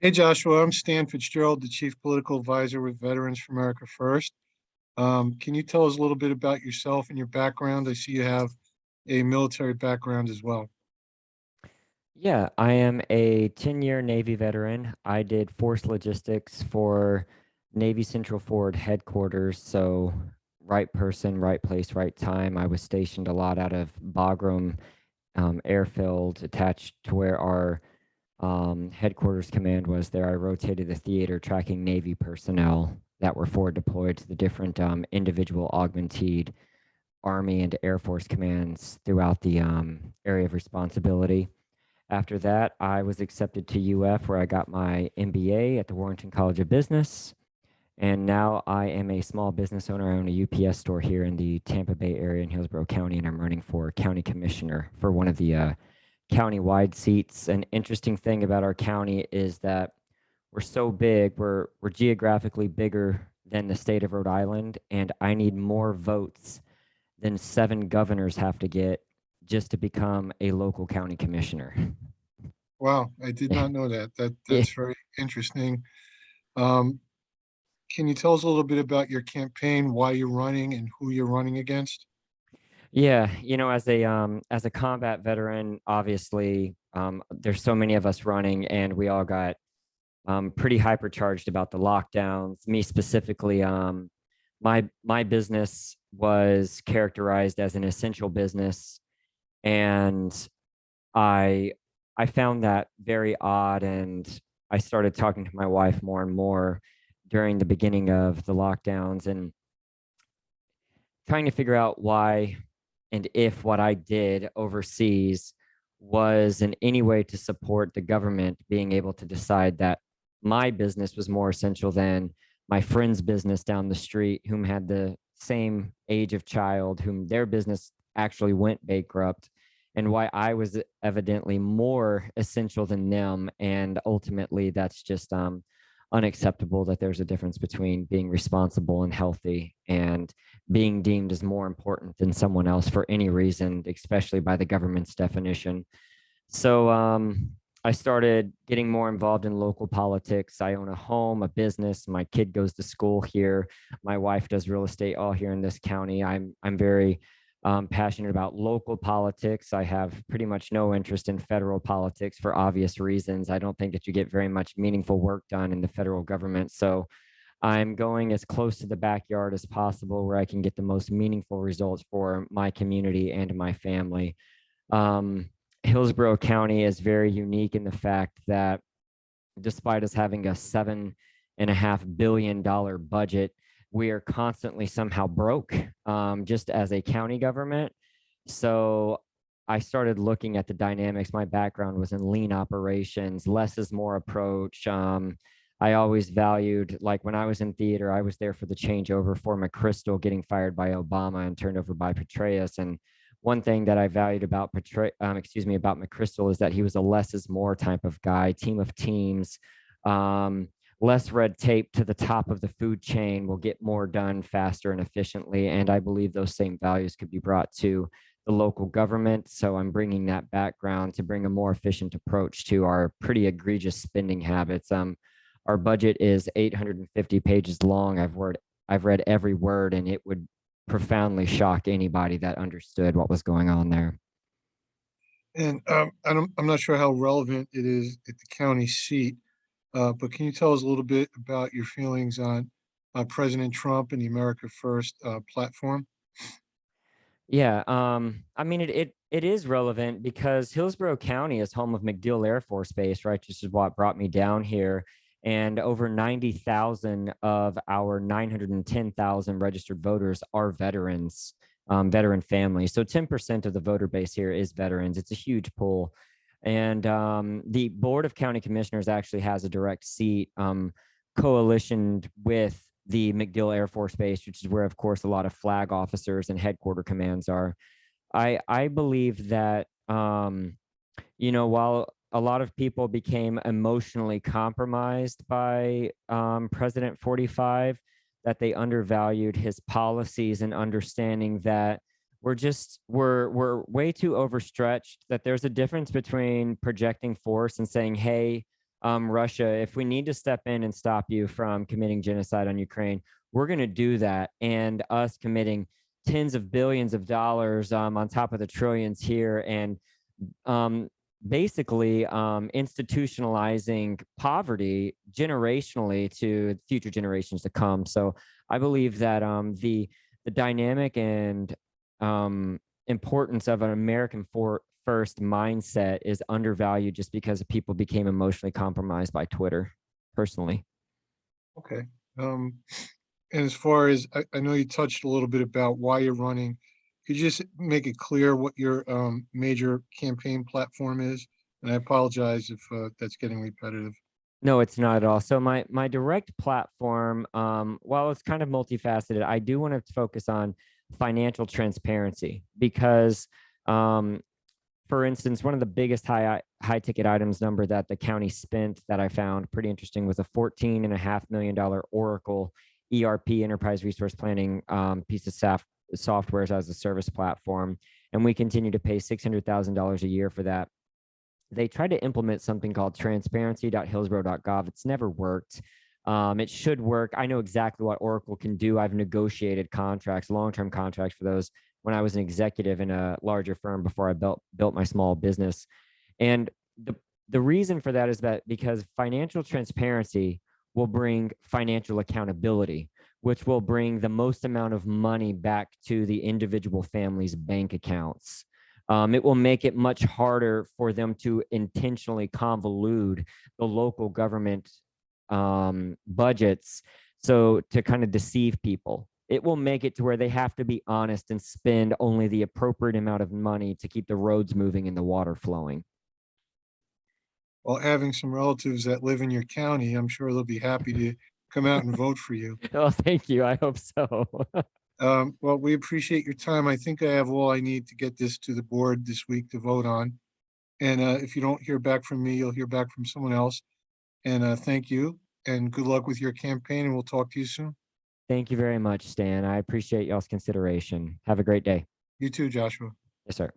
Hey Joshua, I'm Stan Fitzgerald, the Chief Political Advisor with Veterans for America First. Can you tell us a little bit about yourself and your background? I see you have a military background as well. Yeah, I am a 10-year Navy veteran. I did force logistics for Navy Central Forward headquarters. So, right person, right place, right time. I was stationed a lot out of Bagram airfield, attached to where our headquarters command was there. I rotated the theater tracking Navy personnel that were forward deployed to the different individual augmented Army and Air Force commands throughout the area of responsibility. After that, I was accepted to UF, where I got my MBA at the Warrington College of Business. And now I am a small business owner. I own a UPS store here in the Tampa Bay area in Hillsborough County, and I'm running for county commissioner for one of the county-wide seats. An interesting thing about our county is that we're so big, we're geographically bigger than the state of Rhode Island, and I need more votes than 7 governors have to get just to become a local county commissioner. Wow, I did Yeah. not know that. Yeah. That's very interesting. Um, can you tell us a little bit about your campaign, why you're running, and who you're running against? Yeah, as a combat veteran, obviously, there's so many of us running, and we all got pretty hypercharged about the lockdowns. Me specifically, my business was characterized as an essential business, and I I found that very odd, and I started talking to my wife more and more during the beginning of the lockdowns and trying to figure out why and if what I did overseas was in any way to support the government being able to decide that my business was more essential than my friend's business down the street, whom had the same age of child, whom their business actually went bankrupt, and why I was evidently more essential than them. And ultimately, that's just unacceptable that there's a difference between being responsible and healthy and being deemed as more important than someone else for any reason, especially by the government's definition. So I started getting more involved in local politics. I own a home, a business. My kid goes to school here. My wife does real estate all here in this county. I'm very passionate about local politics. I have pretty much no interest in federal politics for obvious reasons. I don't think that you get very much meaningful work done in the federal government. So I'm going as close to the backyard as possible where I can get the most meaningful results for my community and my family. Um, Hillsborough County is very unique in the fact that despite us having a $7.5 billion budget, we are constantly somehow broke, just as a county government. So I started looking at the dynamics. My background was in lean operations, less is more approach. I always valued, like when I was in theater, I was there for the changeover for McChrystal getting fired by Obama and turned over by Petraeus. And one thing that I valued about about McChrystal is that he was a less is more type of guy, team of teams, um, less red tape to the top of the food chain will get more done faster and efficiently. And I believe those same values could be brought to the local government. So I'm bringing that background to bring a more efficient approach to our pretty egregious spending habits. Our budget is 850 pages long. I've read every word, and it would profoundly shock anybody that understood what was going on there. And I'm not sure how relevant it is at the county seat, but can you tell us a little bit about your feelings on President Trump and the America First platform? Yeah, I mean it is relevant because Hillsborough County is home of MacDill Air Force Base, right? This is what brought me down here. And over 90,000 of our 910,000 registered voters are veterans, veteran families. So 10% of the voter base here is veterans. It's a huge pool. And the Board of County Commissioners actually has a direct seat, coalitioned with the MacDill Air Force Base, which is where, of course, a lot of flag officers and headquarter commands are. I believe that while a lot of people became emotionally compromised by President 45, that they undervalued his policies and understanding that we're way too overstretched, that there's a difference between projecting force and saying, hey, Russia, if we need to step in and stop you from committing genocide on Ukraine, we're going to do that. And us committing tens of billions of dollars on top of the trillions here, and um, basically institutionalizing poverty generationally to future generations to come. So I believe that the dynamic and importance of an American first mindset is undervalued just because people became emotionally compromised by Twitter, personally. Okay. Um, and as far as I know, you touched a little bit about why you're running. Could you just make it clear what your major campaign platform is? And I apologize if that's getting repetitive. No, it's not at all. So my direct platform, while it's kind of multifaceted, I do want to focus on financial transparency because, for instance, one of the biggest high ticket items number that the county spent that I found pretty interesting was a $14.5 million Oracle ERP, enterprise resource planning, piece of software as a service platform, and we continue to pay $600,000 a year for that. They tried to implement something called transparency.hillsborough.gov. It's never worked. It should work. I know exactly what Oracle can do. I've negotiated contracts, long-term contracts for those when I was an executive in a larger firm before I built my small business. And the reason for that is that because financial transparency will bring financial accountability, which will bring the most amount of money back to the individual family's bank accounts. It will make it much harder for them to intentionally convolute the local government budgets, so to kind of deceive people. It will make it to where they have to be honest and spend only the appropriate amount of money to keep the roads moving and the water flowing. Well, having some relatives that live in your county, I'm sure they'll be happy to come out and vote for you. Oh, thank you. I hope so. Well, we appreciate your time. I think I have all I need to get this to the board this week to vote on. And if you don't hear back from me, you'll hear back from someone else. And thank you and good luck with your campaign, and we'll talk to you soon. Thank you very much, Stan. I appreciate y'all's consideration. Have a great day. You too, Joshua. Yes, sir.